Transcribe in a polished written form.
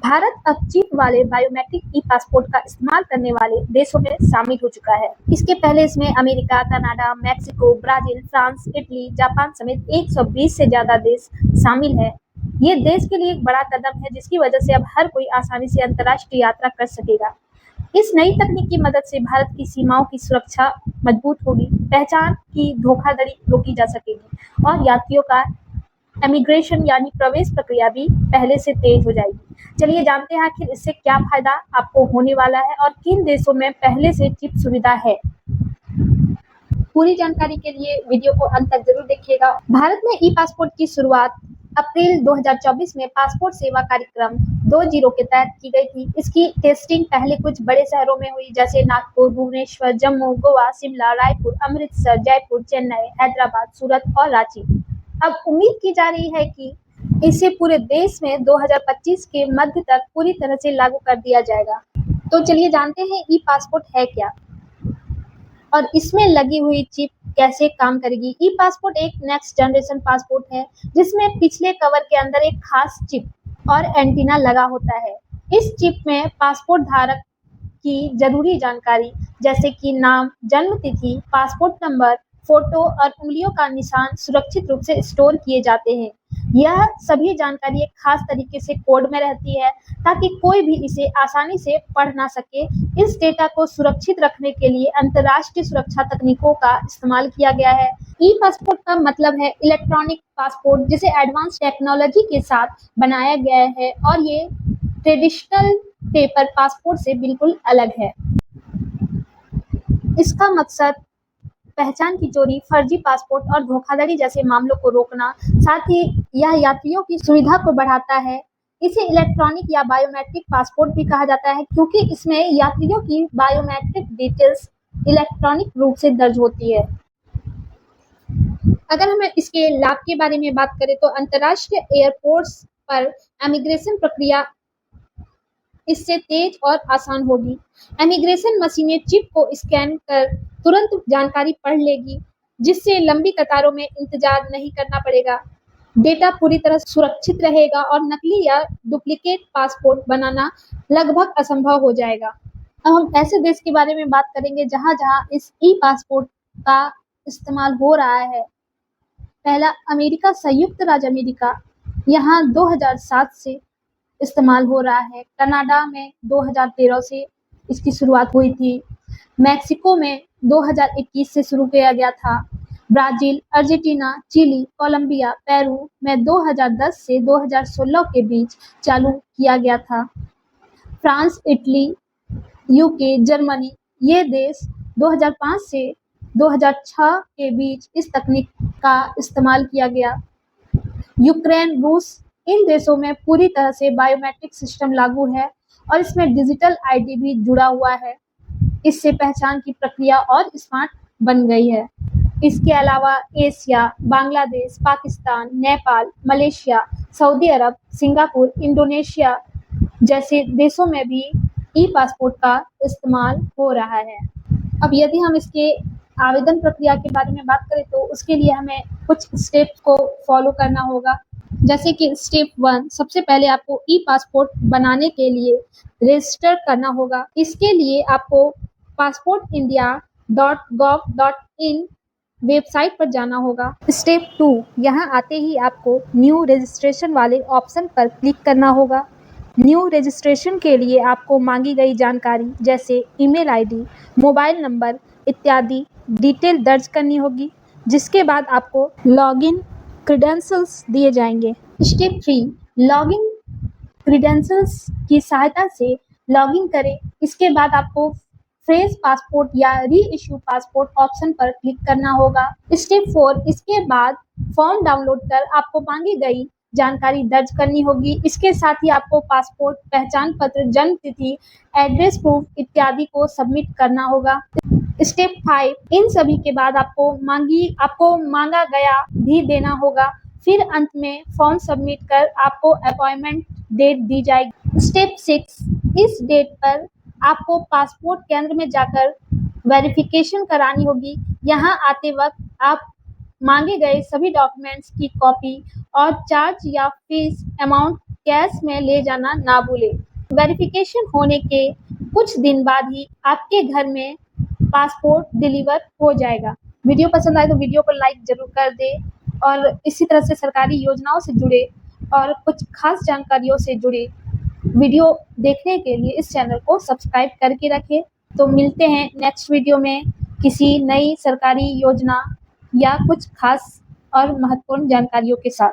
भारत अब चिप वाले बायोमेट्रिक ई पासपोर्ट का इस्तेमाल करने वाले देशों में शामिल हो चुका है। इसके पहले इसमें America, Canada, Mexico, Brazil, France, Italy, Japan समेत 120 से ज्यादा देश शामिल है। ये देश के लिए एक बड़ा कदम है, जिसकी वजह से अब हर कोई आसानी से अंतर्राष्ट्रीय यात्रा कर सकेगा। इस नई तकनीक की मदद से भारत की सीमाओं की सुरक्षा मजबूत होगी, पहचान की धोखाधड़ी रोकी जा सकेगी और यात्रियों का इमिग्रेशन यानी प्रवेश प्रक्रिया भी पहले से तेज हो जाएगी। चलिए जानते हैं आखिर इससे क्या फायदा आपको होने वाला है और किन देशों में पहले से चिप सुविधा है। पूरी जानकारी के लिए वीडियो को अंत तक जरूर देखिएगा। भारत में ई पासपोर्ट की शुरुआत अप्रैल 2024 में पासपोर्ट सेवा कार्यक्रम 2.0 के तहत की गई थी। इसकी टेस्टिंग पहले कुछ बड़े शहरों में हुई, जैसे नागपुर, भुवनेश्वर, जम्मू, गोवा, शिमला, रायपुर, अमृतसर, जयपुर, चेन्नई, हैदराबाद, सूरत और रांची। अब उम्मीद की जा रही है कि इसे पूरे देश में 2025 के मध्य तक पूरी तरह से लागू कर दिया जाएगा। तो चलिए जानते हैं ई पासपोर्ट है क्या और इसमें लगी हुई चिप कैसे काम करेगी। ई पासपोर्ट एक नेक्स्ट जनरेशन पासपोर्ट है, जिसमें पिछले कवर के अंदर एक खास चिप और एंटीना लगा होता है। इस चिप में पासपोर्ट धारक की जरूरी जानकारी जैसे कि नाम, जन्म तिथि, पासपोर्ट नंबर, फोटो और उंगलियों का निशान सुरक्षित रूप से स्टोर किए जाते हैं। यह सभी जानकारी एक खास तरीके से कोड में रहती है, ताकि कोई भी इसे आसानी से पढ़ ना सके। इस डेटा को सुरक्षित रखने के लिए अंतर्राष्ट्रीय सुरक्षा तकनीकों का इस्तेमाल किया गया है। ई पासपोर्ट का मतलब है इलेक्ट्रॉनिक पासपोर्ट, जिसे एडवांस टेक्नोलॉजी के साथ बनाया गया है और ये ट्रेडिशनल पेपर पासपोर्ट से बिल्कुल अलग है। इसका मकसद पहचान की चोरी, फर्जी पासपोर्ट और धोखाधड़ी जैसे मामलों को रोकना, साथ ही यह यात्रियों की सुविधा को बढ़ाता है। इसे इलेक्ट्रॉनिक या बायोमेट्रिक पासपोर्ट भी कहा जाता है, क्योंकि इसमें यात्रियों की बायोमेट्रिक डिटेल्स इलेक्ट्रॉनिक रूप से दर्ज होती है। अगर हम इसके लाभ के बारे में बात करें तो अंतर्राष्ट्रीय एयरपोर्ट्स पर इमिग्रेशन प्रक्रिया इससे तेज और आसान होगी। इमिग्रेशन मशीनें चिप को स्कैन कर तुरंत जानकारी पढ़ लेगी, जिससे लंबी कतारों में इंतजार नहीं करना पड़ेगा। डेटा पूरी तरह सुरक्षित रहेगा और नकली या डुप्लीकेट पासपोर्ट बनाना लगभग असंभव हो जाएगा। अब हम ऐसे देश के बारे में बात करेंगे जहां जहां इस ई पासपोर्ट का इस्तेमाल हो रहा है। पहला, अमेरिका, संयुक्त राज्य अमेरिका, यहाँ 2007 से इस्तेमाल हो रहा है। कनाडा में 2013 से इसकी शुरुआत हुई थी। मैक्सिको में 2021 से शुरू किया गया था। Brazil, Argentina, Chile, Colombia, Peru में 2010 से 2016 के बीच चालू किया गया था। फ्रांस, इटली, यूके, जर्मनी, ये देश 2005 से 2006 के बीच इस तकनीक का इस्तेमाल किया गया। यूक्रेन, रूस, इन देशों में पूरी तरह से बायोमेट्रिक सिस्टम लागू है और इसमें डिजिटल आईडी भी जुड़ा हुआ है। इससे पहचान की प्रक्रिया और स्मार्ट बन गई है। इसके अलावा एशिया, बांग्लादेश, पाकिस्तान, नेपाल, मलेशिया, सऊदी अरब, सिंगापुर, इंडोनेशिया जैसे देशों में भी ई पासपोर्ट का इस्तेमाल हो रहा है। अब यदि हम इसके आवेदन प्रक्रिया के बारे में बात करें तो उसके लिए हमें कुछ स्टेप्स को फॉलो करना होगा। जैसे कि स्टेप 1, सबसे पहले आपको ई पासपोर्ट बनाने के लिए रजिस्टर करना होगा। इसके लिए आपको passportindia.gov.in वेबसाइट पर जाना होगा। स्टेप 2, यहाँ आते ही आपको न्यू रजिस्ट्रेशन वाले ऑप्शन पर क्लिक करना होगा। न्यू रजिस्ट्रेशन के लिए आपको मांगी गई जानकारी जैसे ईमेल आईडी, मोबाइल नंबर इत्यादि डिटेल दर्ज करनी होगी, जिसके बाद आपको लॉगिन क्रेडेंशियल्स दिए जाएंगे। स्टेप 3, लॉगिन क्रेडेंशियल्स की सहायता से लॉगिन करें। इसके बाद आपको फ्रेश पासपोर्ट या री इश्यू पासपोर्ट ऑप्शन पर क्लिक करना होगा। स्टेप 4, इसके बाद फॉर्म डाउनलोड कर आपको मांगी गई जानकारी दर्ज करनी होगी। इसके साथ ही आपको पासपोर्ट, पहचान पत्र, जन्म तिथि, एड्रेस प्रूफ इत्यादि को सबमिट करना होगा। स्टेप 5, इन सभी के बाद आपको मांगा गया भी देना होगा। फिर अंत में फॉर्म सबमिट कर आपको अपॉइंटमेंट डेट दी जाएगी। स्टेप 6, इस डेट पर आपको पासपोर्ट केंद्र में जाकर वेरिफिकेशन करानी होगी। यहाँ आते वक्त आप मांगे गए सभी डॉक्यूमेंट्स की कॉपी और चार्ज या फीस अमाउंट कैश में ले जाना ना भूलें। वेरिफिकेशन होने के कुछ दिन बाद ही आपके घर में पासपोर्ट डिलीवर हो जाएगा। वीडियो पसंद आए तो वीडियो को लाइक ज़रूर कर दें और इसी तरह से सरकारी योजनाओं से जुड़े और कुछ खास जानकारियों से जुड़े वीडियो देखने के लिए इस चैनल को सब्सक्राइब करके रखें। तो मिलते हैं नेक्स्ट वीडियो में किसी नई सरकारी योजना या कुछ खास और महत्वपूर्ण जानकारियों के साथ।